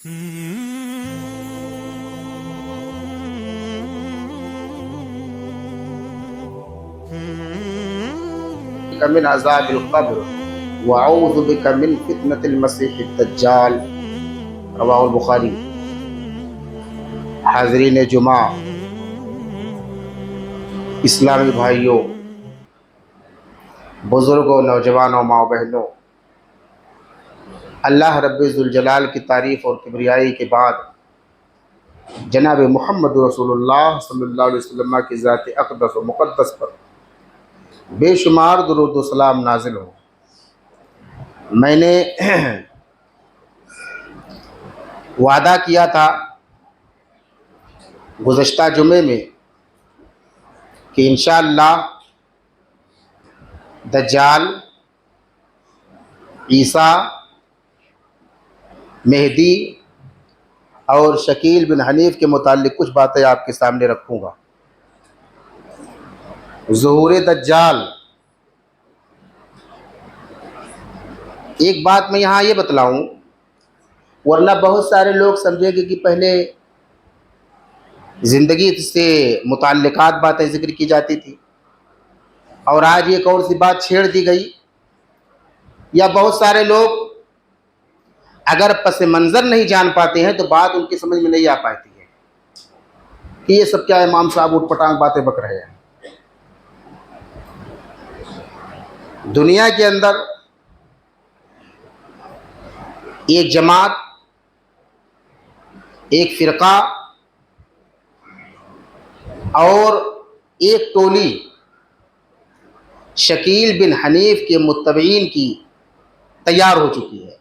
من عذاب القبر واعوذ بک من فتنة المسیح الدجال، رواہ البخاری۔ حاضرین جمعہ، اسلامی بھائیوں، بزرگوں، نوجوانوں، ماں بہنوں، اللہ رب ذوالجلال کی تعریف اور کبریائی کے بعد جناب محمد رسول اللہ صلی اللہ علیہ وسلم کی ذات اقدس و مقدس پر بے شمار درود و سلام نازل ہو۔ میں نے وعدہ کیا تھا گزشتہ جمعے میں کہ انشاءاللہ دجال، عیسیٰ، مہدی اور شکیل بن حنیف کے متعلق کچھ باتیں آپ کے سامنے رکھوں گا۔ ظہور دجال، ایک بات میں یہاں یہ بتلاؤں، ورنہ بہت سارے لوگ سمجھیں گے کہ پہلے زندگی سے متعلقات باتیں ذکر کی جاتی تھی اور آج ایک اور سی بات چھیڑ دی گئی، یا بہت سارے لوگ اگر پس منظر نہیں جان پاتے ہیں تو بات ان کی سمجھ میں نہیں آ پاتی ہے کہ یہ سب کیا امام صاحب اٹھ پٹانگ باتیں بک رہے ہیں۔ دنیا کے اندر ایک جماعت، ایک فرقہ اور ایک ٹولی شکیل بن حنیف کے متبعین کی تیار ہو چکی ہے۔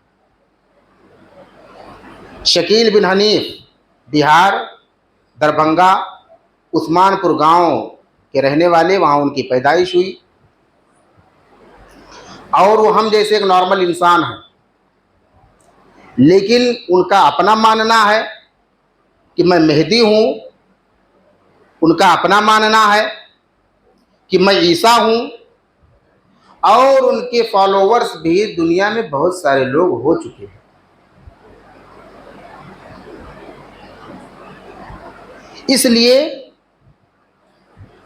شکیل بن حنیف بہار، دربھنگا، عثمان پور گاؤں کے رہنے والے، وہاں ان کی پیدائش ہوئی، اور وہ ہم جیسے ایک نارمل انسان ہیں، لیکن ان کا اپنا ماننا ہے کہ میں مہدی ہوں، ان کا اپنا ماننا ہے کہ میں عیسیٰ ہوں، اور ان کے فالوورز بھی دنیا میں بہت سارے لوگ ہو چکے ہیں۔ اس لیے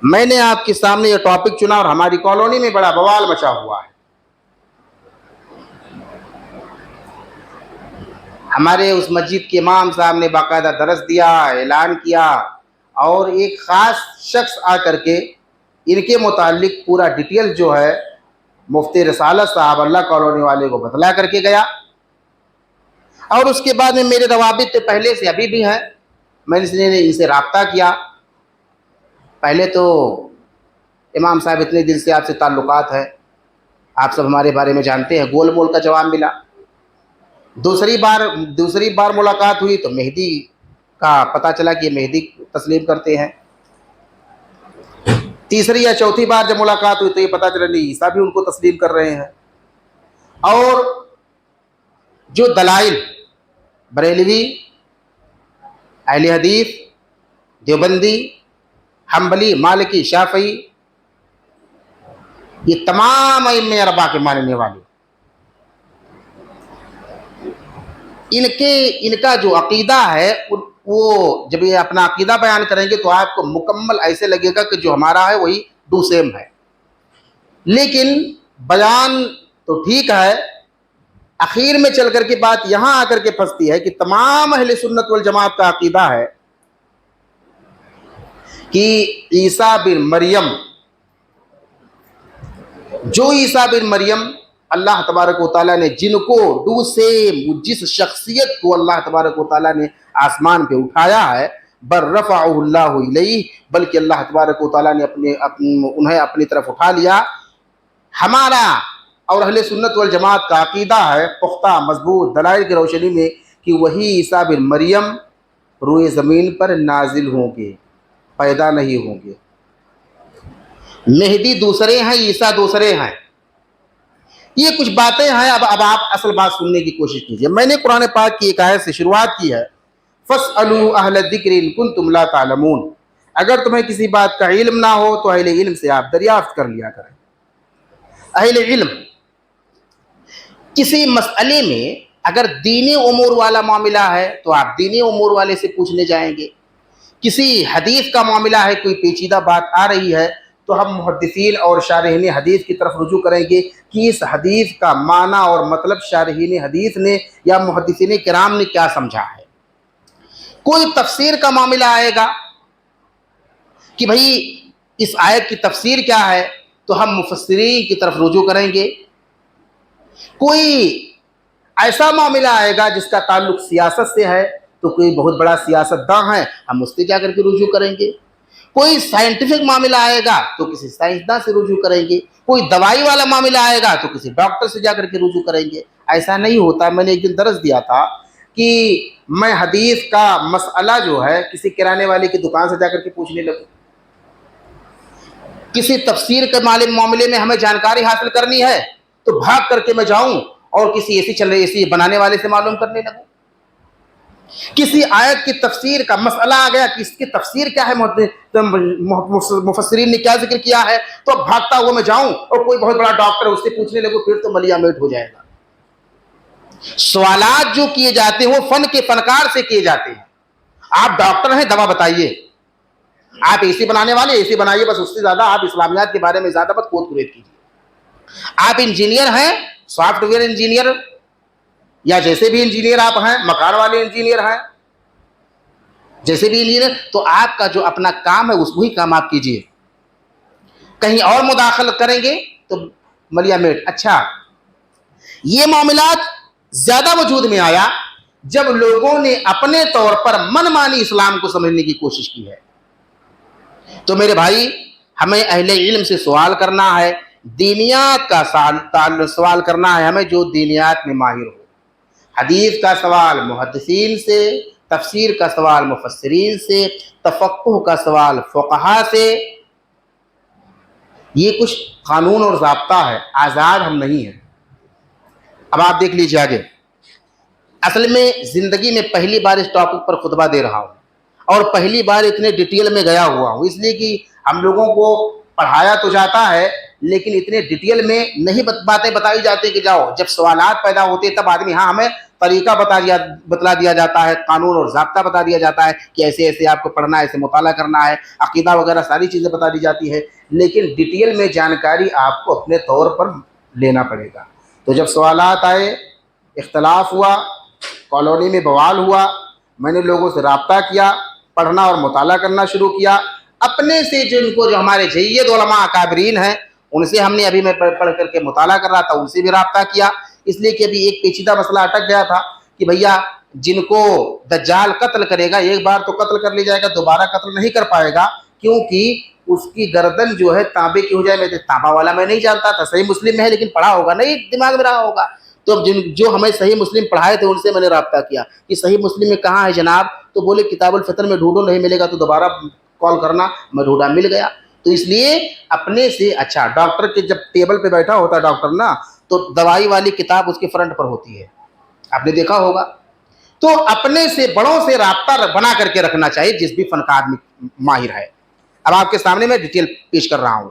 میں نے آپ کے سامنے یہ ٹاپک چنا اور ہماری کالونی میں بڑا بوال مچا ہوا ہے۔ ہمارے اس مسجد کے امام صاحب نے باقاعدہ درس دیا، اعلان کیا، اور ایک خاص شخص آ کر کے ان کے متعلق پورا ڈیٹیل جو ہے مفتی رسالت صاحب اللہ کالونی والے کو بتلا کر کے گیا، اور اس کے بعد میں میرے روابط پہلے سے ابھی بھی ہیں، میں نے ان سے رابطہ کیا۔ پہلے تو امام صاحب اتنے دن سے آپ سے تعلقات ہیں، آپ سب ہمارے بارے میں جانتے ہیں، گول مول کا جواب ملا۔ دوسری بار ملاقات ہوئی تو مہدی کا پتہ چلا کہ یہ مہدی تسلیم کرتے ہیں۔ تیسری یا چوتھی بار جب ملاقات ہوئی تو یہ پتہ چلا نہیں، عیسیٰ بھی ان کو تسلیم کر رہے ہیں۔ اور جو دلائل بریلوی، اہل حدیث، دیوبندی، حنبلی، مالکی، شافعی، یہ تمام ائمہ اربعہ کے ماننے والے، ان کا جو عقیدہ ہے، وہ جب یہ اپنا عقیدہ بیان کریں گے تو آپ کو مکمل ایسے لگے گا کہ جو ہمارا ہے وہی ڈو سیم ہے، لیکن بیان تو ٹھیک ہے، اخیر میں چل کر کے بات یہاں آ کر کے پھنستی ہے کہ تمام اہل سنت والجماعت کا عقیدہ ہے کہ عیسیٰ بن مریم، جو عیسیٰ بن مریم اللہ تبارک و تعالیٰ نے جن کو ڈو سیم، جس شخصیت کو اللہ تبارک و تعالیٰ نے آسمان پہ اٹھایا ہے، بر رفعہ اللہ الیہ، بلکہ اللہ تبارک و تعالیٰ نے انہیں اپنی طرف اٹھا لیا۔ ہمارا اور اہل سنت والجماعت کا عقیدہ ہے پختہ مضبوط دلائل کی روشنی میں کہ وہی عیسیٰ بن مریم روئے زمین پر نازل ہوں گے، پیدا نہیں ہوں گے۔ مہدی دوسرے ہیں، عیسیٰ دوسرے ہیں۔ یہ کچھ باتیں ہیں، اب آپ اصل بات سننے کی کوشش کیجئے۔ میں نے قرآن پاک کی ایک آیت سے شروعات کی ہے، فَاسْأَلُوا أَهْلَ الذِّكْرِ إِن كُنتُمْ لَا تَعْلَمُونَ، اگر تمہیں کسی بات کا علم نہ ہو تو اہل علم سے آپ دریافت کر لیا کریں۔ اہل علم کسی مسئلے میں اگر دینی امور والا معاملہ ہے تو آپ دینی امور والے سے پوچھنے جائیں گے. کسی حدیث کا معاملہ ہے, کوئی پیچیدہ بات آ رہی ہے, تو ہم محدثین اور شارحین حدیث کی طرف رجوع کریں گے کہ اس حدیث کا معنی اور مطلب شارحین حدیث نے یا محدثین کرام نے کیا سمجھا ہے. کوئی تفسیر کا معاملہ آئے گا کہ بھئی اس آیت کی تفسیر کیا ہے, تو ہم مفسرین کی طرف رجوع کریں گے. کوئی ایسا معاملہ آئے گا جس کا تعلق سیاست سے ہے, تو کوئی بہت بڑا سیاست داں ہے, ہم اس سے جا کر کے رجوع کریں گے. کوئی سائنٹیفک معاملہ آئے گا تو کسی سائنسداں سے رجوع کریں گے. کوئی دوائی والا معاملہ آئے گا تو کسی ڈاکٹر سے جا کر کے رجوع کریں گے. ایسا نہیں ہوتا. میں نے ایک دن درس دیا تھا کہ میں حدیث کا مسئلہ جو ہے کسی کرانے والے کی دکان سے جا کر کے پوچھنے لگوں. کسی تفسیر کے معاملے میں ہمیں جانکاری حاصل کرنی ہے تو بھاگ کر کے میں جاؤں اور کسی اے سی چل رہی اے سی بنانے والے سے معلوم کرنے لگوں. کسی آیت کی تفسیر کا مسئلہ آ گیا کہ اس کی تفسیر کیا ہے, مفسرین نے کیا ذکر کیا ہے, تو اب بھاگتا ہوا میں جاؤں اور کوئی بہت بڑا ڈاکٹر اس سے پوچھنے لگوں, پھر تو ملیا میٹ ہو جائے گا. سوالات جو کیے جاتے ہیں وہ فن کے فنکار سے کیے جاتے ہیں. آپ ڈاکٹر ہیں, دوا بتائیے. آپ اے سی بنانے والے, اے سی بنائیے, بس اس سے زیادہ آپ اسلامیات کے بارے میں زیادہ مت کوت کوریت کیجیے. آپ انجینئر ہیں, سافٹ ویئر انجینئر یا جیسے بھی انجینئر آپ ہیں, مکان والے انجینئر ہیں, جیسے بھی انجینئر, تو آپ کا جو اپنا کام ہے وہی کام آپ کیجیے. کہیں اور مداخلت کریں گے تو ملیا میٹ. اچھا, یہ معاملات زیادہ وجود میں آیا جب لوگوں نے اپنے طور پر من مانی اسلام کو سمجھنے کی کوشش کی ہے. تو میرے بھائی, ہمیں اہل علم سے سوال کرنا ہے, دینیات کا سوال کرنا ہے ہمیں جو دینیات میں ماہر ہو. حدیث کا سوال محدثین سے, تفسیر کا سوال مفسرین سے, تفقہ کا سوال فقہا سے. یہ کچھ قانون اور ضابطہ ہے, آزاد ہم نہیں ہیں. اب آپ دیکھ لیجیے آگے. اصل میں زندگی میں پہلی بار اس ٹاپک پر خطبہ دے رہا ہوں اور پہلی بار اتنے ڈیٹیل میں گیا ہوا ہوں, اس لیے کہ ہم لوگوں کو پڑھایا تو جاتا ہے لیکن اتنے ڈیٹیل میں نہیں باتیں بتائی جاتی کہ جاؤ. جب سوالات پیدا ہوتے تب آدمی, ہاں ہمیں طریقہ بتلا دیا جاتا ہے, قانون اور ضابطہ بتا دیا جاتا ہے کہ ایسے ایسے آپ کو پڑھنا ہے, ایسے مطالعہ کرنا ہے, عقیدہ وغیرہ ساری چیزیں بتا دی جاتی ہے, لیکن ڈیٹیل میں جانکاری آپ کو اپنے طور پر لینا پڑے گا. تو جب سوالات آئے, اختلاف ہوا, کالونی میں بوال ہوا, میں نے لوگوں سے رابطہ کیا, پڑھنا اور مطالعہ کرنا شروع کیا. اپنے سے جو ہمارے جید علماء اکابرین ہیں ان سے ہم نے, ابھی میں پڑھ کر کے مطالعہ کر رہا تھا, ان سے بھی رابطہ کیا. اس لیے کہ ابھی ایک پیچیدہ مسئلہ اٹک گیا تھا کہ بھیا جن کو دجال قتل کرے گا, ایک بار تو قتل کر لیا جائے گا, دوبارہ قتل نہیں کر پائے گا, کیونکہ اس کی گردن جو ہے تانبے کی ہو جائے. میں تانبا والا میں نہیں جانتا تھا, صحیح مسلم میں ہے لیکن پڑھا ہوگا نہیں, دماغ میں رہا ہوگا. تو جو ہمیں صحیح مسلم پڑھائے تھے ان سے میں نے رابطہ کیا کہ صحیح مسلم میں کہاں ہے جناب, تو بولے کتاب الفتن میں ڈھونڈو, نہیں ملے گا تو دوبارہ کال کرنا. میں ڈھونڈا, مل گیا. تو اس لیے اپنے سے, اچھا ڈاکٹر کے جب ٹیبل پہ بیٹھا ہوتا ہے ڈاکٹر نا, تو دوائی والی کتاب اس کے فرنٹ پر ہوتی ہے, آپ نے دیکھا ہوگا. تو اپنے سے بڑوں سے رابطہ بنا کر کے رکھنا چاہیے جس بھی فن کا آدمی ماہر ہے. اب آپ کے سامنے میں ڈیٹیل پیش کر رہا ہوں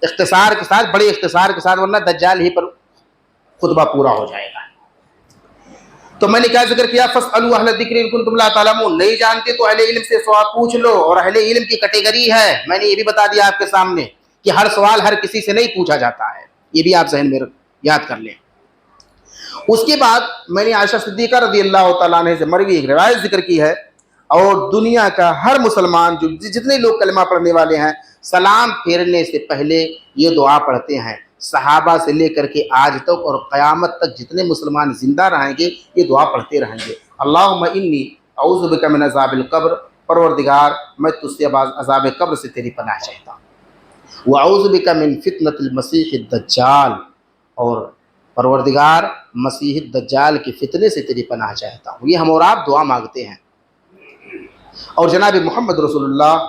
اختصار کے ساتھ, بڑے اختصار کے ساتھ, ورنہ دجال ہی پر خطبہ پورا ہو جائے گا. تو میں نے کیا ذکر کیا, فاسألوا اہل الذکر ان کنتم لا تعلمون, نہیں جانتے تو اہل علم سے سوال پوچھ لو. اور اہل علم کی کیٹیگری ہے, میں نے یہ بھی بتا دیا آپ کے سامنے کہ ہر سوال ہر کسی سے نہیں پوچھا جاتا ہے, یہ بھی آپ ذہن میں یاد کر لیں. اس کے بعد میں نے عائشہ صدیقہ رضی اللہ تعالیٰ عنہ سے مروی ایک روایت ذکر کی ہے, اور دنیا کا ہر مسلمان جو جتنے لوگ کلمہ پڑھنے والے ہیں, سلام پھیرنے سے پہلے یہ دعا پڑھتے ہیں. صحابہ سے لے کر کے آج تک اور قیامت تک جتنے مسلمان زندہ رہیں گے یہ دعا پڑھتے رہیں گے. اللہم انی اعوذ بک من عذاب القبر, پروردگار میں تجھ سے عذاب قبر سے تیری پناہ چاہتا ہوں. واعوذ بک من فتنۃ المسیح الدجال, اور پروردگار مسیح الدجال کے فتنے سے تیری پناہ چاہتا ہوں. یہ ہم اور آپ دعا مانگتے ہیں. اور جناب محمد رسول اللہ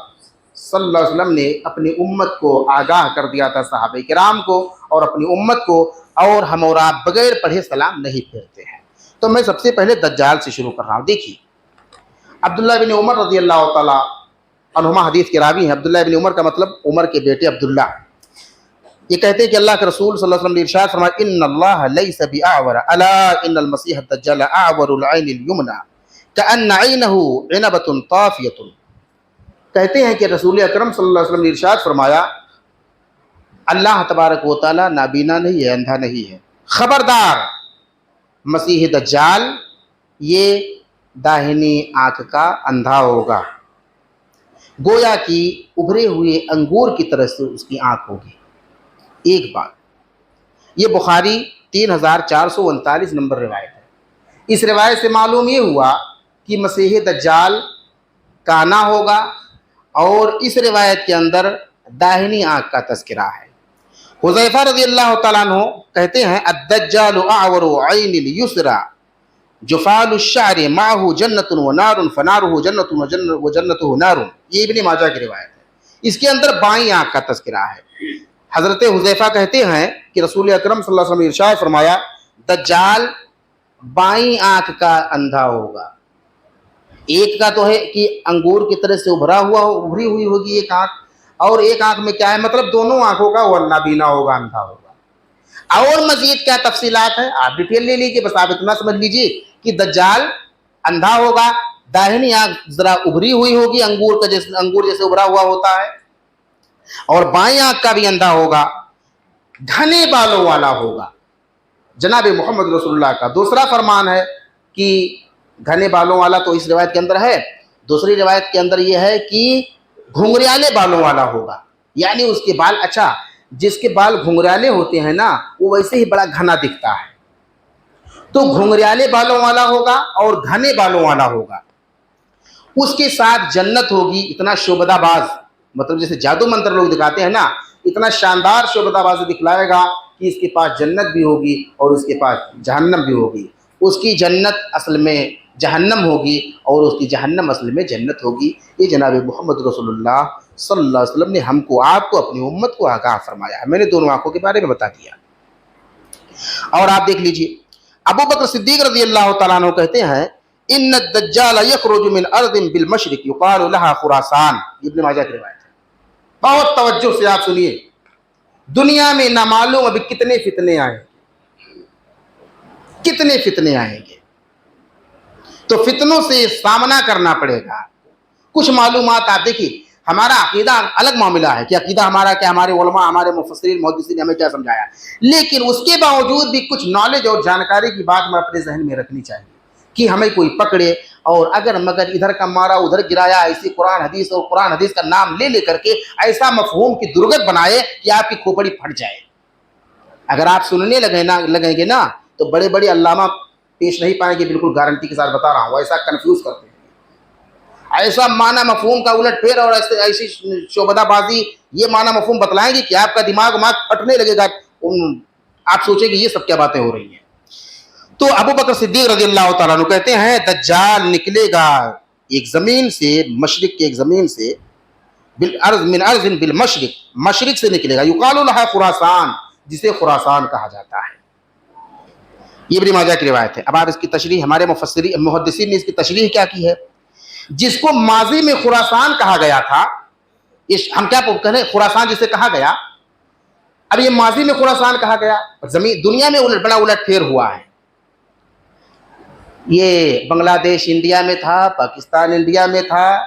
صلی اللہ علیہ وسلم نے اپنی امت کو آگاہ کر دیا تھا, صحابہ کرام کو اور اپنی امت کو, اور ہم اور آپ بغیر پڑھے سلام نہیں پھیرتے ہیں. تو میں سب سے پہلے دجال سے شروع کر رہا ہوں. دیکھیے, عبداللہ بن عمر رضی اللہ تعالیٰ عنہما حدیث کے راوی ہیں. عبداللہ بن عمر کا مطلب عمر کے بیٹے عبداللہ. یہ کہتے ہیں کہ اللہ کے رسول صلی اللہ علیہ وسلم نے ارشاد فرمایا ان اللہ لیس باعور الا ان المسیح الدجال اعور العین الیمنی کأن عینہ عنبۃ طافیۃ. کہتے ہیں کہ رسول اکرم صلی اللہ علیہ وسلم نے ارشاد فرمایا اللہ تبارک و تعالیٰ نابینا نہیں ہے، اندھا نہیں ہے. خبردار مسیح دجال یہ داہنی آنکھ کا اندھا ہوگا، گویا کہ ابھرے ہوئے انگور کی طرح سے اس کی آنکھ ہوگی. ایک بات، یہ بخاری 3439 نمبر روایت ہے. اس روایت سے معلوم یہ ہوا کہ مسیح دجال کانا ہوگا، اور اس روایت کے اندر داہنی آنکھ کا تذکرہ ہے. حذیفہ رضی اللہ تعالیٰ عنہ کہتے ہیں الدجال اعور عین الیسری جفال الشعر معه جنت و نار فنارہ جنت و جنتہ نار. یہ ابن ماجہ کی روایت ہے، اس کے اندر بائیں آنکھ کا تذکرہ ہے. حضرت حذیفہ کہتے ہیں کہ رسول اکرم صلی اللہ علیہ وسلم نے ارشاد فرمایا دجال بائیں آنکھ کا اندھا ہوگا. ایک کا تو ہے کہ انگور کی طرح سے ابھری ہوئی ہوگی ایک آنکھ، اور ایک آنکھ میں کیا ہے، مطلب دونوں آنکھوں کا وہ نابینا ہوگا، اندھا ہوگا. اور مزید کیا تفصیلات ہیں آپ ڈیٹیل لے لیجیے، بس آپ اتنا سمجھ لیجیے کہ دجال اندھا ہوگا، داہنی آنکھ ذرا ابھری ہوئی ہوگی انگور جیسے ابھرا ہوا ہوتا ہے، اور بائیں آنکھ کا بھی اندھا ہوگا، گھنے بالوں والا ہوگا. جناب محمد رسول اللہ کا دوسرا فرمان ہے کہ گھنے بالوں والا تو اس روایت کے اندر ہے، دوسری روایت کے اندر یہ ہے کہ گھنگریالے بالوں والا ہوگا. یعنی اس کے بال، اچھا جس کے بال گھنگریالے ہوتے ہیں نا وہ ویسے ہی بڑا گھنا دکھتا ہے، تو گھنگریالے بالوں والا ہوگا اور گھنے بالوں والا ہوگا. اس کے ساتھ جنت ہوگی، اتنا شعبدہ باز، مطلب جیسے جادو منتر لوگ دکھاتے ہیں نا، اتنا شاندار شعبدہ بازی دکھلائے گا کہ اس کے پاس جنت بھی ہوگی اور اس کے پاس جہنم بھی ہوگی. اس کی جنت اصل میں جہنم ہوگی اور اس کی جہنم اصل میں جنت ہوگی. یہ جناب محمد رسول اللہ صلی اللہ علیہ وسلم نے ہم کو، آپ کو، اپنی امت کو آگاہ فرمایا ہے. میں نے دونوں آنکھوں کے بارے میں بتا دیا. اور آپ دیکھ لیجئے ابو بکر صدیق رضی اللہ تعالیٰ عنہ کہتے ہیں ان الدجال یخرج من ارض بالمشرق یقال لها خراسان. ابن ماجہ کی روایت ہے. بہت توجہ سے آپ سنیے. دنیا میں نہ معلوم ابھی کتنے فتنے آئیں گے، تو فتنوں سے سامنا کرنا پڑے گا. کچھ معلومات آپ دیکھیے، ہمارا عقیدہ الگ معاملہ ہے کہ عقیدہ ہمارا کیا، ہمارے علماء، ہمارے مفسرین، محدثین نے ہمیں کیا سمجھایا، لیکن اس کے باوجود بھی کچھ نالج اور جانکاری کی بات میں اپنے ذہن میں رکھنی چاہیے کہ ہمیں کوئی پکڑے اور اگر مگر ادھر کا مارا ادھر گرایا، ایسی قرآن حدیث اور قرآن حدیث کا نام لے کر کے ایسا مفہوم کی درگت بنائے کہ آپ کی کھوپڑی پھٹ جائے. اگر آپ سننے لگیں گے نا تو بڑے بڑے علامہ پیش نہیں پائیں گے. بالکل گارنٹی کے ساتھ بتا رہا ہوں، ایسا کنفیوز کرتے ہیں، ایسا معنی مفہوم کا الٹ پھیر اور ایسی شعبدہ بازی یہ معنی مفہوم بتلائیں گے کہ آپ کا دماغ پھٹنے لگے گا. آپ سوچیں کہ یہ سب کیا باتیں ہو رہی ہیں. تو ابو بکر صدیق رضی اللہ تعالیٰ عنہ کہتے ہیں دجال نکلے گا ایک زمین سے، مشرق کی ایک زمین سے، من ارض بالمشرق، مشرق سے نکلے گا، یقال لها خراسان، جسے خراسان کہا جاتا ہے. یہ ابن ماجہ کی روایت ہے. اب آپ اس کی تشریح، ہمارے محدثین نے اس کی تشریح کیا کی ہے. جس کو ماضی میں خراسان کہا گیا تھا، ہم کیا کہیں خراسان جسے کہا گیا، اب یہ ماضی میں خراسان کہا گیا، زمین دنیا میں بڑا الٹ پھیر ہوا ہے. یہ بنگلہ دیش انڈیا میں تھا، پاکستان انڈیا میں تھا،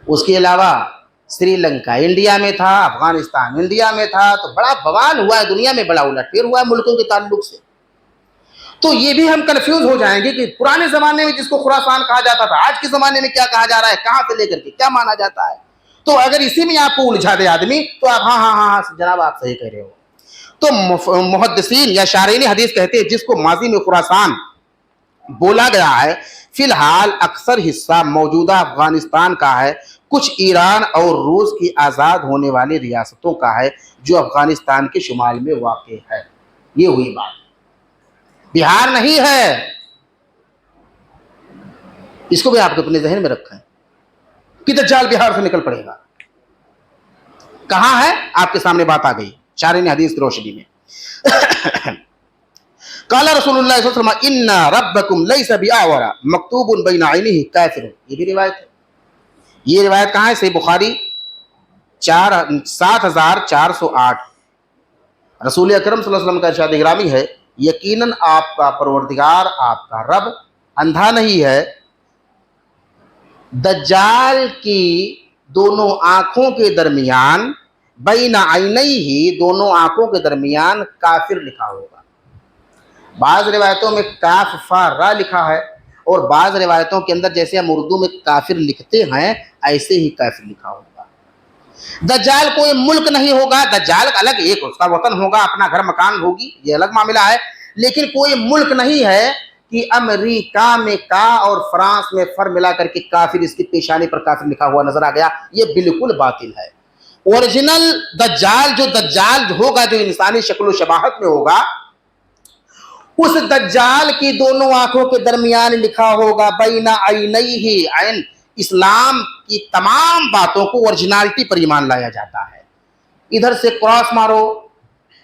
اس کے علاوہ سری لنکا انڈیا میں تھا، افغانستان انڈیا میں تھا. تو بڑا بوال ہوا ہے، دنیا میں بڑا الٹ پھیر ہوا ہے ملکوں کے تعلق سے. تو یہ بھی ہم کنفیوز ہو جائیں گے کہ پرانے زمانے میں جس کو خراسان کہا جاتا تھا آج کے زمانے میں کیا کہا جا رہا ہے، کہاں سے لے کر کے کیا مانا جاتا ہے. تو اگر اسی میں آپ کو الجھا دے آدمی تو آپ ہاں جناب آپ صحیح کہہ رہے ہو. تو محدثین یا شارحین حدیث کہتے ہیں جس کو ماضی میں خراسان بولا گیا ہے، فی الحال اکثر حصہ موجودہ افغانستان کا ہے، کچھ ایران اور روس کی آزاد ہونے والی ریاستوں کا ہے جو افغانستان کے شمال میں واقع ہے. یہ ہوئی بات، بہار نہیں ہے. اس کو بھی آپ اپنے ذہن میں رکھیں کہ دجال بہار سے نکل پڑے گا. کہاں ہے، آپ کے سامنے بات آ گئی شارحین حدیث کی روشنی میں. قال رسول اللہ صلی اللہ علیہ وسلم ان ربکم لیس باعور مکتوب بین عینیہ کافر. یہ بھی روایت ہے. یہ روایت کہاں ہے؟ صحیح بخاری 7408. رسول اکرم صلی اللہ علیہ وسلم کا ارشاد گرامی ہے یقیناً آپ کا پروردگار آپ کا رب اندھا نہیں ہے، دجال کی دونوں آنکھوں کے درمیان بین عینیہ دونوں آنکھوں کے درمیان کافر لکھا ہوگا۔ بعض روایتوں میں کاف فا را لکھا ہے اور بعض روایتوں کے اندر جیسے ہم اردو میں کافر لکھتے ہیں ایسے ہی کافر لکھا ہوگا۔ دجال کوئی ملک نہیں ہوگا، دجال الگ ایک اس کا وطن ہوگا، اپنا گھر مکان ہوگی، یہ الگ معاملہ ہے، لیکن کوئی ملک نہیں ہے کہ امریکہ میں کا اور فرانس میں فر ملا کر کے کافر اس کی پیشانی پر کافر لکھا ہوا نظر آ گیا، یہ بالکل باطل ہے۔ اوریجنل دجال ہوگا جو انسانی شکل و شباہت میں ہوگا، اس دجال کی دونوں آنکھوں کے درمیان لکھا ہوگا بین عینیہ، عین اسلام کی تمام باتوں کو اوریجنالٹی پر ایمان لایا جاتا ہے۔ ادھر سے کراس مارو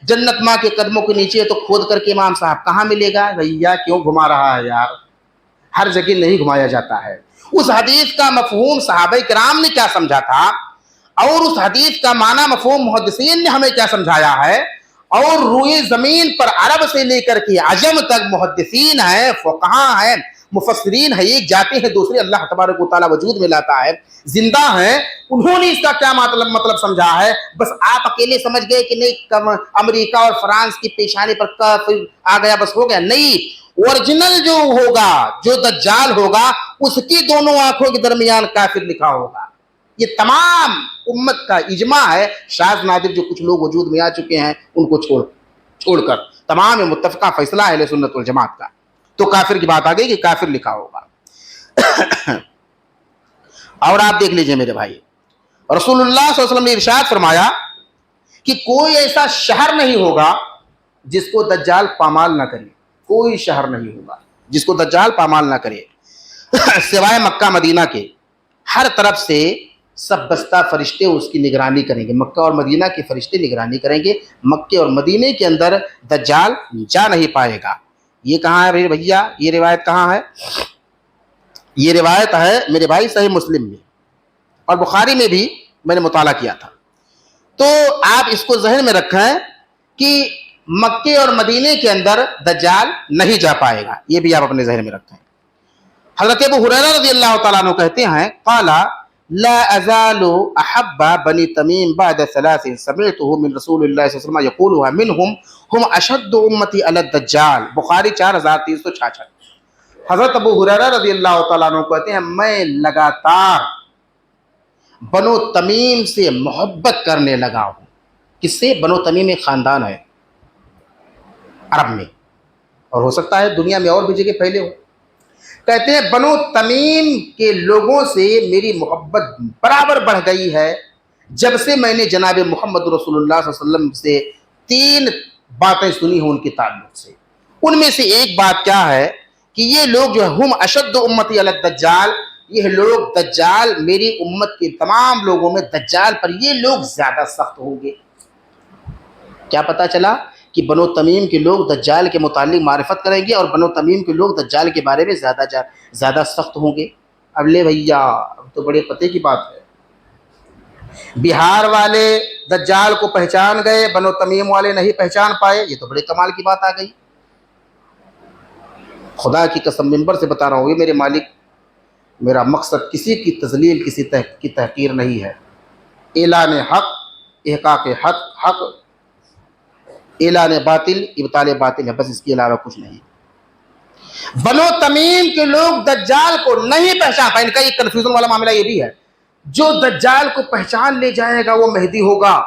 جنت ماں کے قدموں کے نیچے تو کھود کر کے امام صاحب کہاں ملے گا؟ بھیا کیوں گھما رہا ہے یار، ہر جگہ نہیں گھمایا جاتا ہے۔ اس حدیث کا مفہوم صحابہ کرام نے کیا سمجھا تھا اور اس حدیث کا معنی مفہوم محدثین نے ہمیں کیا سمجھایا ہے، اور روئے زمین پر عرب سے لے کر کے عجم تک محدثین ہیں، فقہاء ہیں، مفسرین ہیں، ایک جاتے ہیں دوسرے اللہ تبارک و تعالیٰ وجود میں لاتا ہے، زندہ ہیں، انہوں نے اس کا کیا مطلب سمجھا ہے؟ بس آپ اکیلے سمجھ گئے کہ نہیں امریکہ اور فرانس کی پیشانی پر کافر آ گیا بس ہو گیا؟ نہیں، اوریجنل جو ہوگا جو دجال ہوگا اس کی دونوں آنکھوں کے درمیان کافر لکھا ہوگا۔ یہ تمام امت کا اجماع ہے، شاذ نادر جو کچھ لوگ وجود میں آ چکے ہیں ان کو چھوڑ کر تمام متفقہ فیصلہ اہل سنت والجماعت کا۔ تو کافر کی بات آ گئی کہ کافر لکھا ہوگا۔ اور آپ دیکھ لیجئے میرے بھائی، رسول اللہ صلی اللہ علیہ وسلم نے ارشاد فرمایا کہ کوئی ایسا شہر نہیں ہوگا جس کو دجال پامال نہ کرے، کوئی شہر نہیں ہوگا جس کو دجال پامال نہ کرے سوائے مکہ مدینہ کے۔ ہر طرف سے سب بستہ فرشتے اس کی نگرانی کریں گے، مکہ اور مدینہ کے فرشتے نگرانی کریں گے، مکے اور مدینے کے اندر دجال جا نہیں پائے گا۔ یہ کہاں ہے بھیا؟ یہ روایت کہاں ہے؟ یہ روایت ہے میرے بھائی صحیح مسلم میں اور بخاری میں بھی میں نے مطالعہ کیا تھا۔ تو آپ اس کو ذہن میں رکھیں کہ مکے اور مدینے کے اندر دجال نہیں جا پائے گا، یہ بھی آپ اپنے ذہن میں رکھیں۔ حضرت ابو ہریرہ رضی اللہ تعالیٰ عنہ کہتے ہیں قال لا ازال احب بنی تمیم بعد ثلاث سمعته من رسول اللہ صلی اللہ علیہ وسلم یقولها منهم هم اشد امتی علی الدجال، بخاری 4366۔ حضرت ابو ہریرہ رضی اللہ تعالیٰ عنہ کہتے ہیں میں لگاتار بنو تمیم سے محبت کرنے لگا ہوں۔ کس سے؟ بنو تمیم ایک خاندان ہے عرب میں، اور ہو سکتا ہے دنیا میں اور بھی جگہ پھیلے ہو۔ کہتے ہیں بنو تمیم کے لوگوں سے میری محبت برابر بڑھ گئی ہے جب سے میں نے جناب محمد رسول اللہ صلی اللہ علیہ وسلم سے 3 باتیں سنی ہوں ان کے تعلق سے۔ ان میں سے ایک بات کیا ہے کہ یہ لوگ جو ہم اشد امتی علی الدجال، یہ لوگ دجال میری امت کے تمام لوگوں میں دجال پر یہ لوگ زیادہ سخت ہوں گے۔ کیا پتا چلا کہ بنو تمیم کے لوگ دجال کے متعلق معرفت کریں گے اور بنو تمیم کے لوگ دجال کے بارے میں زیادہ سخت ہوں گے۔ اب لے بھیا، اب تو بڑے پتے کی بات ہے، بہار والے دجال کو پہچان گئے، بنو تمیم والے نہیں پہچان پائے، یہ تو بڑے کمال کی بات آ گئی۔ خدا کی قسم منبر سے بتا رہا ہوں، یہ میرے مالک، میرا مقصد کسی کی تذلیل، کسی کی تحقیر نہیں ہے۔ اعلان حق، احقاق حق، اعلان باطل، ابطال باطل ہے، بس اس کے علاوہ کچھ نہیں۔ بنو تمیم کے لوگ دجال کو نہیں پہچان پائے۔ ان کا ایک کنفیوژن والا معاملہ یہ بھی ہے، جو دجال کو پہچان لے جائے گا وہ مہدی ہوگا،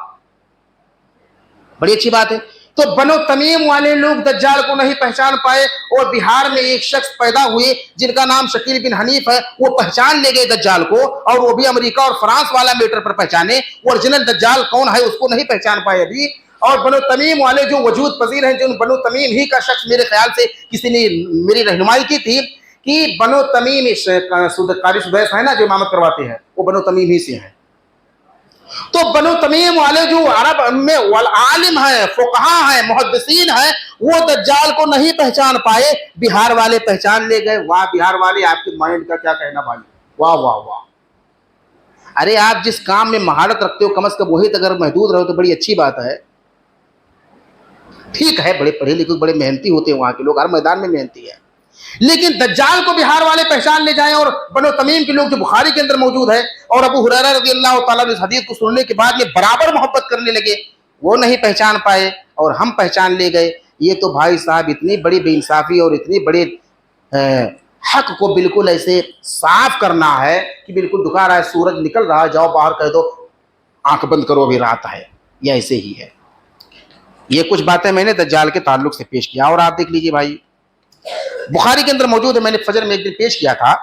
بڑی اچھی بات ہے۔ تو بنو تمیم والے لوگ دجال کو نہیں پہچان پائے، اور بہار میں ایک شخص پیدا ہوئے جن کا نام شکیل بن حنیف ہے، وہ پہچان لے گئے دجال کو، اور وہ بھی امریکہ اور فرانس والا میٹر پر پہچانے، اوریجنل دجال کون ہے اس کو نہیں پہچان پائے ابھی۔ اور بنو تمیم والے جو وجود پذیر ہیں، جو بنو تمیم ہی کا شخص، میرے خیال سے کسی نے میری رہنمائی کی تھی کہ بنو تمیم قاری سدیس ہے نا جو امامت کرواتے ہیں، وہ بنو تمیم ہی سے ہیں۔ تو بنو تمیم والے جو عرب میں عالم ہیں، فقہاء ہیں، محدثین ہیں، وہ دجال کو نہیں پہچان پائے، بہار والے پہچان لے گئے۔ واہ بہار والے، آپ کے مائنڈ کا کیا کہنا بھائی، واہ واہ واہ۔ ارے آپ جس کام میں مہارت رکھتے ہو کم از کم وہی اگر محدود رہو تو بڑی اچھی بات ہے۔ ٹھیک ہے بڑے پڑھے لکھے بڑے محنتی ہوتے ہیں وہاں کے لوگ, ہر میدان میں محنتی ہے, لیکن دجال کو بہار والے پہچان لے جائیں اور بنو تمیم کے لوگ جو بخاری کے اندر موجود ہے اور ابو ہریرہ رضی اللہ تعالیٰ عنہ اس حدیث کو سننے کے بعد یہ برابر محبت کرنے لگے, وہ نہیں پہچان پائے اور ہم پہچان لے گئے. یہ تو بھائی صاحب اتنی بڑی بے انصافی اور اتنی بڑے حق کو بالکل ایسے صاف کرنا ہے کہ بالکل دکھا رہا ہے سورج نکل رہا ہے, جاؤ باہر کہہ دو آنکھ بند کرو ابھی رات ہے, یہ ایسے ہی ہے. یہ کچھ باتیں میں نے دجال کے تعلق سے پیش کیا, اور آپ دیکھ لیجئے بھائی بخاری کے اندر موجود ہے, میں نے فجر میں ایک دن پیش کیا تھا,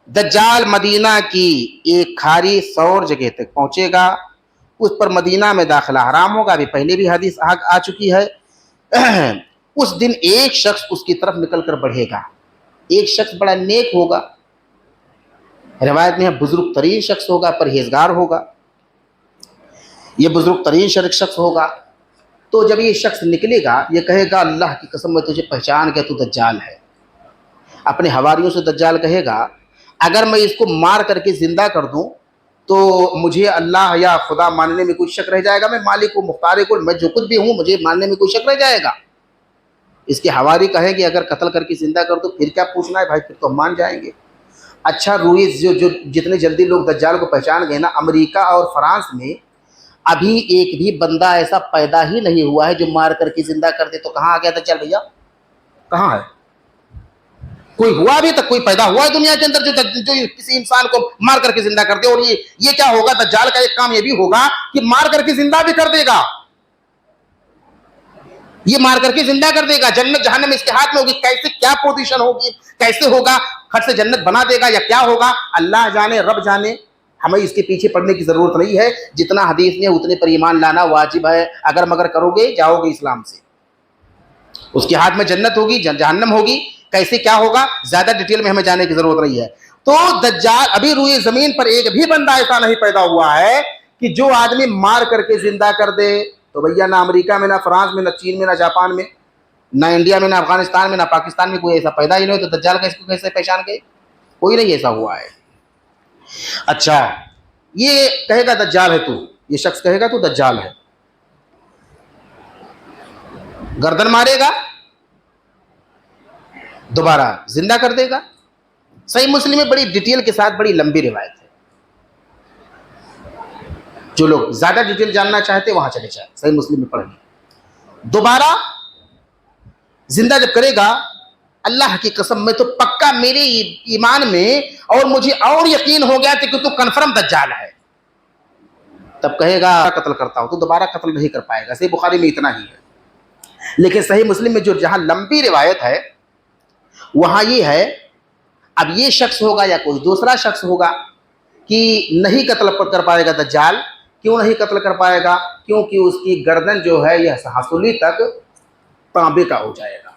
دجال مدینہ کی ایک کھاری سور جگہ تک پہنچے گا, اس پر مدینہ میں داخلہ حرام ہوگا, ابھی پہلے بھی حدیث آ چکی ہے. اس دن ایک شخص اس کی طرف نکل کر بڑھے گا, ایک شخص بڑا نیک ہوگا, روایت میں بزرگ ترین شخص ہوگا, پرہیزگار ہوگا, یہ بزرگ ترین شخص ہوگا. تو جب یہ شخص نکلے گا یہ کہے گا اللہ کی قسم میں تجھے پہچان گیا تو دجال ہے. اپنے حواریوں سے دجال کہے گا اگر میں اس کو مار کر کے زندہ کر دوں تو مجھے اللہ یا خدا ماننے میں کوئی شک رہ جائے گا, میں مالک ہوں مختار کل, میں جو کچھ بھی ہوں مجھے ماننے میں کوئی شک رہ جائے گا. اس کے حواری کہے کہ اگر قتل کر کے زندہ کر دو پھر کیا پوچھنا ہے بھائی, پھر تو ہم مان جائیں گے. اچھا روئیز جو جتنے جلدی لوگ دجال کو پہچان گئے نا, امریکہ اور فرانس میں ابھی ایک بھی بندہ ایسا پیدا ہی نہیں ہوا ہے جو مار کر کے زندہ کر دے. تو کہاں آ گیا دجال بھیا, کہاں ہے؟ کوئی ہوا ابھی تک, کوئی پیدا ہوا ہے دنیا کے اندر جو کسی انسان کو مار کر کے زندہ کر دے؟ اور یہ کیا ہوگا, دجال کا ایک کام یہ بھی ہوگا کہ مار کر کے زندہ بھی کر دے گا, یہ مار کر کے زندہ کر دے گا. جنت جہنم اس کے ہاتھ میں ہوگی, کیسے کیا پوزیشن ہوگی, کیسے ہوگا, خط سے جنت بنا دے گا یا کیا ہوگا, اللہ جانے رب جانے. ہمیں اس کے پیچھے پڑنے کی ضرورت نہیں ہے, جتنا حدیث نے اتنے پر ایمان لانا واجب ہے. اگر مگر کرو گے جاؤ گے اسلام سے. اس کے ہاتھ میں جنت ہوگی جہنم ہوگی, کیسے کیا ہوگا زیادہ ڈیٹیل میں ہمیں جانے کی ضرورت نہیں ہے. تو دجال ابھی روئے زمین پر ایک بھی بندہ ایسا نہیں پیدا ہوا ہے کہ جو آدمی مار کر کے زندہ کر دے. تو بھیا نہ امریکہ میں, نہ فرانس میں, نہ چین میں, نہ جاپان میں, نہ انڈیا میں, نہ افغانستان میں, نہ پاکستان میں کوئی ایسا پیدا ہی نہیں ہو. تو دجال کا اس کو کیسے پہچان گئے؟ کوئی نہیں ایسا ہوا ہے. اچھا یہ کہے گا دجال ہے تو, یہ شخص کہے گا تو دجال ہے, گردن مارے گا دوبارہ زندہ کر دے گا. صحیح مسلم میں بڑی ڈیٹیل کے ساتھ بڑی لمبی روایت ہے, جو لوگ زیادہ ڈیٹیل جاننا چاہتے وہاں چلے جائیں, صحیح مسلم میں پڑھیں. دوبارہ زندہ جب کرے گا, اللہ کی قسم میں تو پکا میرے ایمان میں اور مجھے اور یقین ہو گیا کہ تو کنفرم دجال ہے. تب کہے گا قتل کرتا ہوں, تو دوبارہ قتل نہیں کر پائے گا. صحیح بخاری میں اتنا ہی ہے. لیکن صحیح مسلم میں جو جہاں لمبی روایت ہے وہاں یہ ہے, اب یہ شخص ہوگا یا کوئی دوسرا شخص ہوگا کہ نہیں قتل کر پائے گا دجال. کیوں نہیں قتل کر پائے گا؟ کیونکہ اس کی گردن جو ہے یہ حصولی تک تانبے کا ہو جائے گا.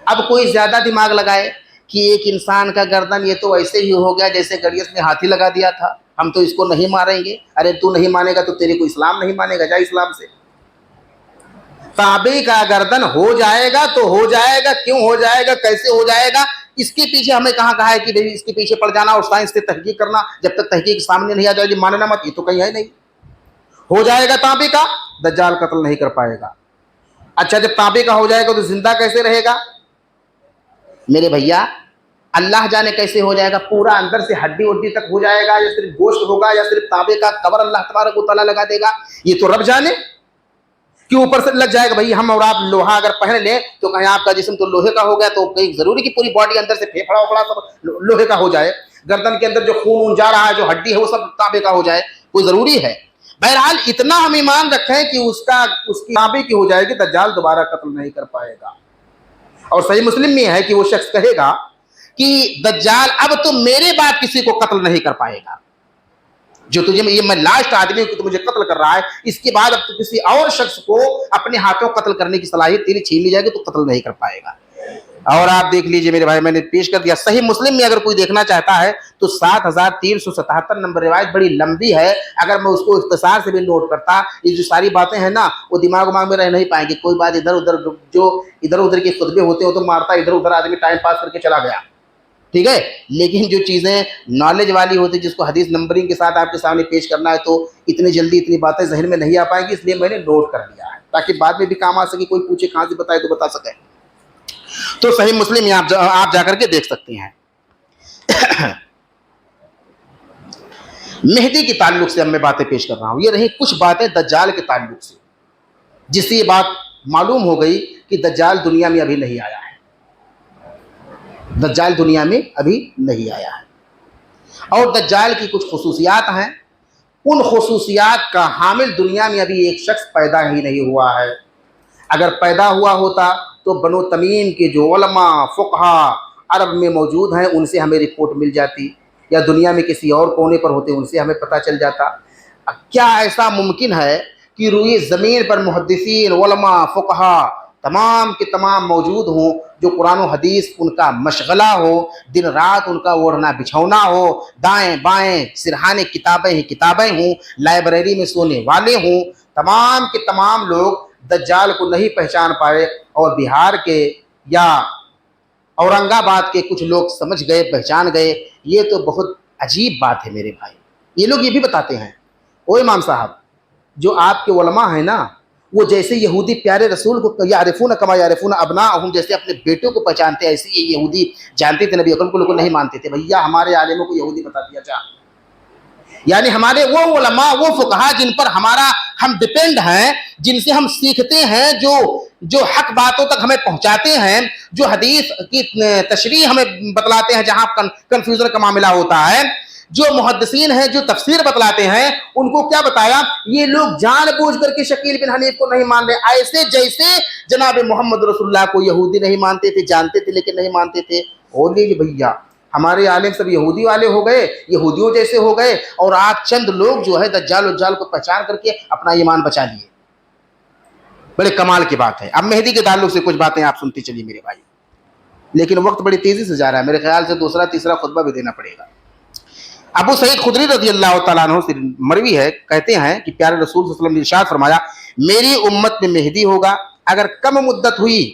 اب کوئی زیادہ دماغ لگائے کہ ایک انسان کا گردن یہ تو ایسے ہی ہو گیا جیسے گڑیس میں ہاتھی لگا دیا تھا, ہم تو اس کو نہیں ماریں گے. ارے تو نہیں مانے گا تو تیرے کو اسلام نہیں مانے گا, جا اسلام سے. تانبے کا گردن ہو جائے گا تو ہو جائے گا, کیوں ہو جائے گا, کیسے ہو جائے گا, اس کے پیچھے ہمیں کہا ہے کہ بھئی اس کے پیچھے پڑ جانا اور سائنس سے تحقیق کرنا. جب تک تحقیق سامنے نہیں آ جائے گی ماننا مت, یہ تو کہیں ہے نہیں. ہو جائے گا تانبے کا, دجال قتل نہیں کر پائے گا. اچھا جب تانبے کا ہو جائے گا تو زندہ کیسے رہے گا؟ میرے بھیا اللہ جانے کیسے ہو جائے گا. پورا اندر سے ہڈی وڈی تک ہو جائے گا, یا صرف گوشت ہوگا, یا صرف تانبے کا کور اللہ تبارک و تعالیٰ لگا دے گا, یہ تو رب جانے. کہ اوپر سے لگ جائے گا بھائی ہم اور آپ لوہا اگر پہن لیں تو کہیں آپ کا جسم تو لوہے کا ہو گیا, تو کہیں ضروری کہ پوری باڈی اندر سے پھیپھڑا وپڑا سب لوہے کا ہو جائے. گردن کے اندر جو خون جا رہا ہے, جو ہڈی ہے, وہ سب تانبے کا ہو جائے, کوئی ضروری ہے؟ بہرحال اتنا ہم ایمان رکھیں کہ اس کی تانبے کی ہو جائے گی, دجال دوبارہ قتل نہیں کر پائے گا. اور صحیح مسلم میں ہے کہ وہ شخص کہے گا کہ دجال اب تو میرے بعد کسی کو قتل نہیں کر پائے گا. جو تجھے یہ میں لاسٹ آدمی ہوں کہ تو مجھے قتل کر رہا ہے, اس کے بعد اب تو کسی اور شخص کو اپنے ہاتھوں قتل کرنے کی صلاحیت تیری چھین لی جائے گی, تو قتل نہیں کر پائے گا. اور آپ دیکھ لیجئے میرے بھائی, میں نے پیش کر دیا. صحیح مسلم میں اگر کوئی دیکھنا چاہتا ہے تو 7377 نمبر روایت بڑی لمبی ہے. اگر میں اس کو اختصار سے بھی نوٹ کرتا, یہ جو ساری باتیں ہیں نا وہ دماغ میں رہ نہیں پائیں گی. کوئی بات ادھر ادھر جو ادھر ادھر کے خطبے ہوتے ہو تو مارتا ادھر ادھر آدمی ٹائم پاس کر کے چلا گیا, ٹھیک ہے. لیکن جو چیزیں نالج والی ہوتی جس کو حدیث نمبرنگ کے ساتھ آپ کے سامنے پیش کرنا ہے تو اتنی جلدی اتنی باتیں ذہن میں نہیں آ پائیں گی, اس لیے میں نے نوٹ کر لیا ہے. تاکہ بعد میں بھی کام آ سکے, کوئی پوچھے کہاں سے بتائے تو بتا سکے. تو صحیح مسلم میں آپ جا کر کے دیکھ سکتے ہیں. مہدی کے تعلق سے اب میں باتیں پیش کر رہا ہوں. یہ رہی کچھ باتیں دجال کے تعلق سے, جس سے یہ بات معلوم ہو گئی کہ دجال دنیا میں ابھی نہیں آیا ہے. دجال دنیا میں ابھی نہیں آیا ہے. اور دجال کی کچھ خصوصیات ہیں. ان خصوصیات کا حامل دنیا میں ابھی ایک شخص پیدا ہی نہیں ہوا ہے. اگر پیدا ہوا ہوتا تو بنو تمیم کے جو علماء فقہا عرب میں موجود ہیں ان سے ہمیں رپورٹ مل جاتی, یا دنیا میں کسی اور کونے پر ہوتے ان سے ہمیں پتہ چل جاتا. کیا ایسا ممکن ہے کہ روئے زمین پر محدثین علماء فقہا تمام کے تمام موجود ہوں, جو قرآن و حدیث ان کا مشغلہ ہو, دن رات ان کا اوڑھنا بچھونا ہو, دائیں بائیں سرحانے کتابیں ہی کتابیں ہوں, لائبریری میں سونے والے ہوں, تمام کے تمام لوگ دجال کو نہیں پہچان پائے, اور بہار کے یا اورنگ آباد کے کچھ لوگ سمجھ گئے, پہچان گئے. یہ تو بہت عجیب بات ہے میرے بھائی. یہ لوگ یہ بھی بتاتے ہیں, او امام صاحب, جو آپ کے علماء ہیں نا, وہ جیسے یہودی پیارے رسول کو یعرفون کما یعرفون ابناءہم, جیسے اپنے بیٹوں کو پہچانتے ہیں, ایسے یہ یہودی جانتے تھے نبی اکرم کو, لیکن نہیں مانتے تھے. بھیا ہمارے عالموں کو یہودی بتا دیا جا. یعنی ہمارے وہ علماء وہ فقہا جن پر ہم ڈپینڈ ہیں, جن سے ہم سیکھتے ہیں, جو حق باتوں تک ہمیں پہنچاتے ہیں, جو حدیث کی تشریح ہمیں بتلاتے ہیں جہاں کنفیوژن کا معاملہ ہوتا ہے, جو محدثین ہیں جو تفسیر بتلاتے ہیں, ان کو کیا بتایا, یہ لوگ جان بوجھ کر کے شکیل بن حنیف کو نہیں مان رہے, ایسے جیسے جناب محمد رسول اللہ کو یہودی نہیں مانتے تھے, جانتے تھے لیکن نہیں مانتے تھے. اور یہ بھیا ہمارے عالم سب یہودی والے ہو گئے, یہودیوں جیسے ہو گئے, اور آپ چند لوگ جو ہے دجال وجال کو پہچان کر کے اپنا ایمان بچا لیے. بڑے کمال کی بات ہے. اب مہدی کے تعلق سے کچھ باتیں آپ سنتے چلیے میرے بھائی, لیکن وقت بڑی تیزی سے جا رہا ہے, میرے خیال سے دوسرا تیسرا خطبہ بھی دینا پڑے گا. ابو سعید خدری رضی اللہ تعالیٰ عنہ سے مروی ہے, کہتے ہیں کہ پیارے رسول صلی اللہ علیہ وسلم نے ارشاد فرمایا, میری امت میں مہدی ہوگا, اگر کم مدت ہوئی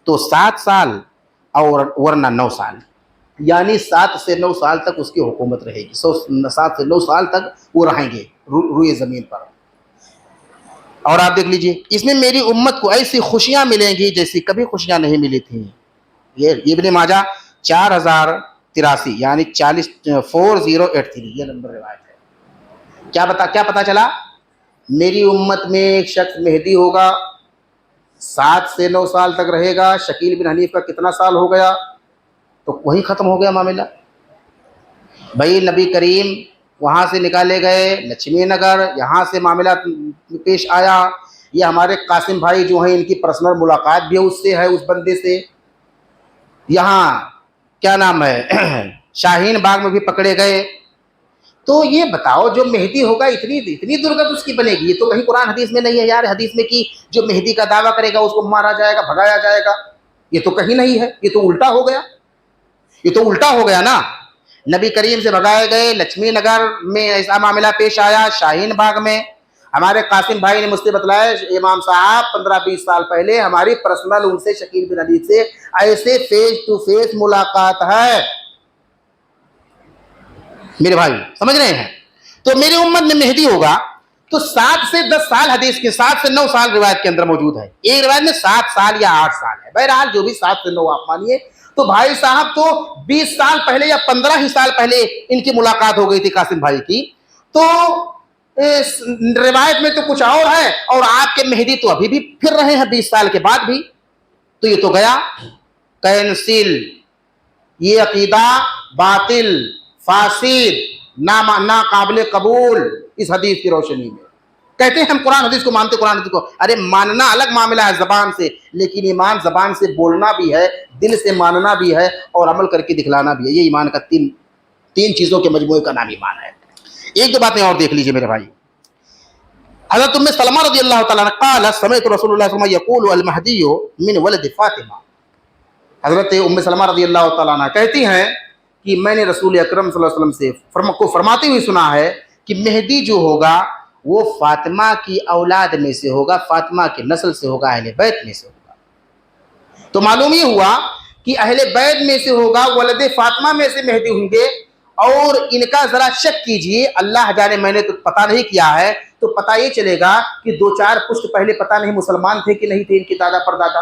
تو 7 سال اور ورنہ 9 سال, یعنی 7 سے 9 سال تک اس کی حکومت رہے گی. 7 سے 9 سال تک وہ رہیں گے روئے زمین پر. اور آپ دیکھ لیجئے, اس میں میری امت کو ایسی خوشیاں ملیں گی جیسی کبھی خوشیاں نہیں ملی تھیں. یہ ابن ماجہ 4083 یعنی 4083 یہ نمبر روایت ہے. کیا پتا چلا, میری امت میں ایک شخص مہدی ہوگا, 7 سے 9 سال تک رہے گا. شکیل بن حنیف کا کتنا سال ہو گیا, تو وہی ختم ہو گیا معاملہ. بھائی نبی کریم وہاں سے نکالے گئے لکشمی نگر, یہاں سے معاملہ پیش آیا. یہ ہمارے قاسم بھائی جو ہیں, ان کی پرسنل ملاقات بھی اس سے ہے, اس بندے سے. یہاں کیا نام ہے شاہین باغ میں بھی پکڑے گئے. تو یہ بتاؤ, جو مہدی ہوگا اتنی درگت اس کی بنے گی, یہ تو کہیں قرآن حدیث میں نہیں ہے یار. حدیث میں کہ جو مہدی کا دعویٰ کرے گا اس کو مارا جائے گا, بھگایا جائے گا, یہ تو کہیں نہیں ہے. یہ تو الٹا ہو گیا, یہ تو الٹا ہو گیا نا. نبی کریم سے بھگائے گئے, لکشمی نگر میں ایسا معاملہ پیش آیا, شاہین باغ میں. ہمارے قاسم بھائی نے مجھ سے بتلایا, امام صاحب 15-20 سال پہلے ہماری پرسنل ان سے شکیل بن حنیف سے ایسے فیس ٹو فیس ملاقات ہے. میرے بھائی سمجھ رہے ہیں. تو میری امت میں مہدی ہوگا تو 7 سے 10 سال حدیث کے 7 سے 9 سال روایت کے اندر موجود ہے. ایک روایت میں 7 سال یا 8 سال ہے. بہرحال جو بھی 7 سے 9 آپ مانیے. تو بھائی صاحب تو 20 سال پہلے یا 15 ہی سال پہلے ان کی ملاقات ہو گئی تھی قاسم بھائی کی. تو روایت میں تو کچھ اور ہے, اور آپ کے مہدی تو ابھی بھی پھر رہے ہیں 20 سال کے بعد بھی. تو یہ تو گیا کینسل. یہ عقیدہ باطل, فاسد, ناقابل قبول اس حدیث کی روشنی میں. کہتے ہیں ہم قرآن حدیث کو مانتے, قرآن حدیث کو. ارے ماننا الگ معاملہ ہے زبان سے, لیکن ایمان زبان سے بولنا بھی ہے, دل سے ماننا بھی ہے, اور عمل کر کے دکھلانا بھی ہے. یہ ایمان کا تین چیزوں کے مجموعے کا نام ایمان ہے. ایک دو باتیں اور دیکھ لیجئے میرے بھائی. حضرت ام سلمہ رضی اللہ تعالیٰ عنہ قال سمعت رسول اللہ صلی اللہ علیہ وسلم یقول المہدی من ولد فاطمہ. حضرت ام سلمہ رضی اللہ تعالیٰ عنہ کہتی ہیں کہ میں نے رسول اکرم صلی اللہ علیہ وسلم سے فرماتے ہوئے سنا ہے کہ مہدی جو ہوگا وہ فاطمہ کی اولاد میں سے ہوگا, فاطمہ کی نسل سے ہوگا, اہل بیت میں سے ہوگا. تو معلوم یہ ہوا کہ اہل بیت میں سے ہوگا, ولد فاطمہ میں سے مہدی ہوں گے. اور ان کا ذرا شک کیجئے، اللہ جانے میں نے تو پتہ نہیں کیا ہے، تو پتہ یہ چلے گا کہ 2-4 پشت پہلے پتہ نہیں مسلمان تھے کہ نہیں تھے ان کے دادا پردادا۔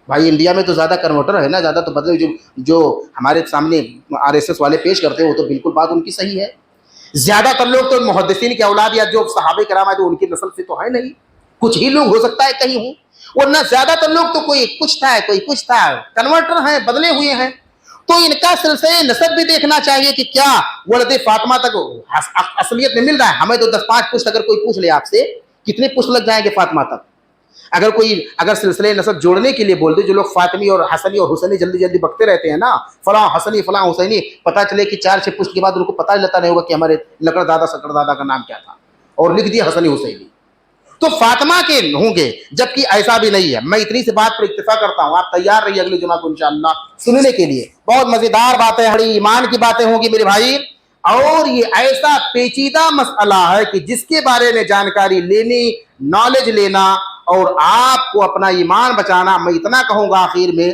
بھائی انڈیا میں تو زیادہ کنورٹر ہے نا، زیادہ تو بدلے جو ہمارے سامنے RSS والے پیش کرتے ہیں وہ تو بالکل بات ان کی صحیح ہے۔ زیادہ تر لوگ تو محدثین کے اولاد یا جو صحابہ کرام ہیں جو ان کی نسل سے تو ہے نہیں، کچھ ہی لوگ ہو سکتا ہے کہیں ہوں، ورنہ زیادہ تر لوگ تو کوئی کچھ تھا کوئی کچھ تھا، کنورٹر ہیں، بدلے ہوئے ہیں۔ تو ان کا سلسلہ نسب بھی دیکھنا چاہیے کہ کیا ولد فاطمہ تک اصلیت میں مل رہا ہے۔ ہمیں تو 10-5 پشت اگر کوئی پوچھ لے آپ سے، کتنے پشت لگ جائیں گے فاطمہ تک؟ اگر سلسلے نسب جوڑنے کے لیے بول دے، جو لوگ فاطمی اور حسنی اور حسینی جلدی جلدی بکتے رہتے ہیں نا، فلاں حسنی فلاں حسینی، پتہ چلے کہ 4-6 پشت کے بعد ان کو پتہ لیتا نہیں ہوگا کہ ہمارے لکڑ دادا سکڑ دادا کا نام کیا تھا، اور لکھ دیا حسنی حسینی، تو فاطمہ کے ہوں گے، جبکہ ایسا بھی نہیں ہے۔ میں اتنی سی بات پر اکتفا کرتا ہوں، آپ تیار رہیے اگلی جمعہ کو انشاءاللہ سننے کے لیے، بہت مزیدار باتیں، بڑی ایمان کی باتیں ہوں گی میرے بھائی، اور یہ ایسا پیچیدہ مسئلہ ہے کہ جس کے بارے میں جانکاری لینی، نالج لینا اور آپ کو اپنا ایمان بچانا۔ میں اتنا کہوں گا آخر میں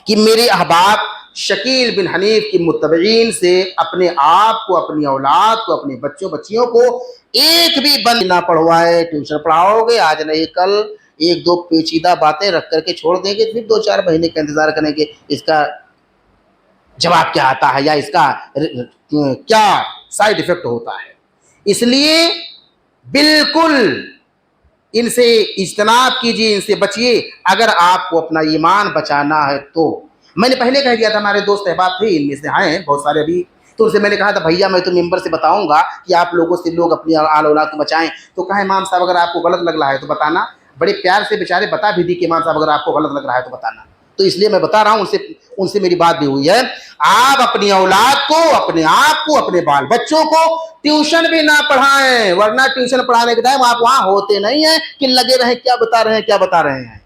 کہ میرے احباب شکیل بن حنیف کی متبعین سے اپنے آپ کو، اپنی اولاد کو، اپنے بچوں بچیوں کو ایک بھی بند نہ پڑھوائے۔ ٹیوشن پڑھاؤ گے آج نہیں کل، 1-2 پیچیدہ باتیں رکھ کر کے چھوڑ دیں گے، پھر 2-4 مہینے کا انتظار کریں گے اس کا جواب کیا آتا ہے یا اس کا کیا سائیڈ ایفیکٹ ہوتا ہے۔ اس لیے بالکل ان سے اجتناب کیجیے، ان سے بچیے اگر آپ کو اپنا ایمان بچانا ہے تو۔ میں نے پہلے کہہ دیا تھا، ہمارے دوست احباب تھے، ان میں سے ہیں بہت سارے ابھی، تو ان سے میں نے کہا تھا بھیا میں تو ممبر سے بتاؤں گا کہ آپ لوگوں سے لوگ اپنی آل اولاد کو بچائیں، تو کہا امام صاحب اگر آپ کو غلط لگ رہا ہے تو بتانا۔ بڑے پیار سے بیچارے بتا بھی دی کہ امام صاحب اگر آپ کو غلط لگ رہا ہے تو بتانا، تو اس لیے میں بتا رہا ہوں، ان سے میری بات بھی ہوئی ہے۔ آپ اپنی اولاد کو، اپنے آپ کو، اپنے بال بچوں کو ٹیوشن بھی نہ پڑھائیں، ورنہ ٹیوشن پڑھانے کے ٹائم آپ وہاں ہوتے نہیں ہیں کہ لگے رہیں کیا بتا رہے ہیں کیا بتا رہے ہیں،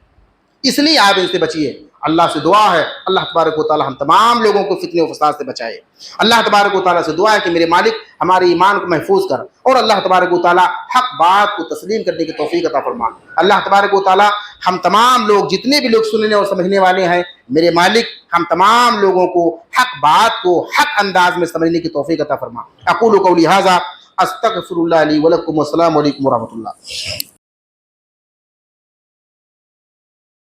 اس لیے آپ ان سے بچیے۔ اللہ سے دعا ہے اللہ تبارک و تعالی ہم تمام لوگوں کو فتنے و فساد سے بچائے۔ اللہ تبارک و تعالی سے دعا ہے کہ میرے مالک ہمارے ایمان کو محفوظ کر، اور اللہ تبارک و تعالی حق بات کو تسلیم کرنے کی توفیق عطا فرما۔ اللہ تبارک و تعالی ہم تمام لوگ، جتنے بھی لوگ سننے اور سمجھنے والے ہیں، میرے مالک ہم تمام لوگوں کو حق بات کو حق انداز میں سمجھنے کی توفیق عطا فرما۔ اقول قولی ھذا استغفر اللہ لی ولکم، والسلام علیکم ورحمۃ اللہ۔